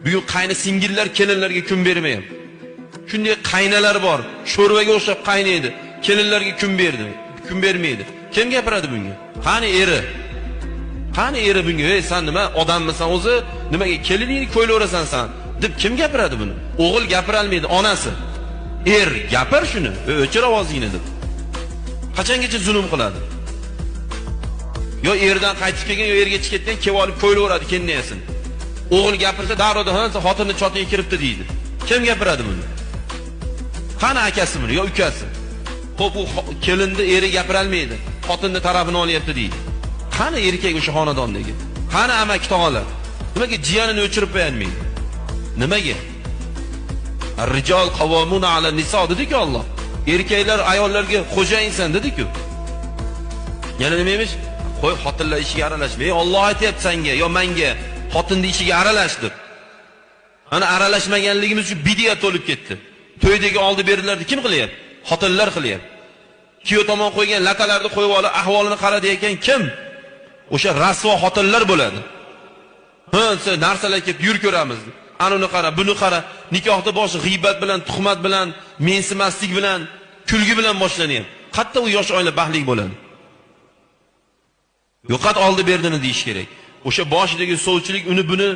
Bugun qayni singillar kelinlarga kun bermaydi. Shunday qaynalar bor, sho'rvaga o'xshab qaynaydi. Kelinlarga kun berdi, kun bermaydi. Kim gapiradi bunga? Qani eri? Qani eri bunga? "Ey, sen nima odammisan o'zi? Nimaga keliningni ko'ylaverasan sen?" deb kim gapiradi buni? O'g'il gapira olmaydi, onasi. Er gapir shuni, o'chir ovozingni deb. Qachongacha zulm qiladi? Yo erdan qaytib kelgan, yo erga chiqib ketgan kelib olib ko'ylaveradi kennayasin. O'g'il gapirsa darrov xotinni chotiga kiribdi deydi. Kim gapiradi buni? Qani akasi buni yo ukasi? Xo'p, u kelinni eri gapira olmaydi. Xotinni tarafini olyapti deydi. Qani erkak o'sha xonadondagi? Qani amaki tog'alar? Nimaga jiyanini o'chirib qo'yolmaydi? Nimaga? Ar-rijal qawwamuna 'ala niso dedi-ku Alloh. Erkaklar ayollarga xo'jayinsan dedi-ku. Yana nima emish? Qo'y xotinlar ishiga aralashma. Ey Alloh aytayapti senga yo menga xotinning ishiga aralash deb. Ana aralashmaganligimiz uchun bidiya to'lib ketdi. To'ydagi oldi berilarni kim qilyapti? Xotinlar qilyapti. Kuyov tomon qo'ygan latalarni qo'yib olib ahvolini qaradi ekan kim? O'sha rasvo xotinlar bo'ladi. Ha, siz narsalar kelib yur ko'ramiz. Anuni qara, buni qara. Nikohda boshi g'iybat bilan, tuhmat bilan, mensimaslik bilan, kulgi bilan boshlanyapti. Qatta u yosh oila baxtli bo'ladi. Yo'qat oldi berdini deyish kerak. O'sha boshidagi sovchilik uni buni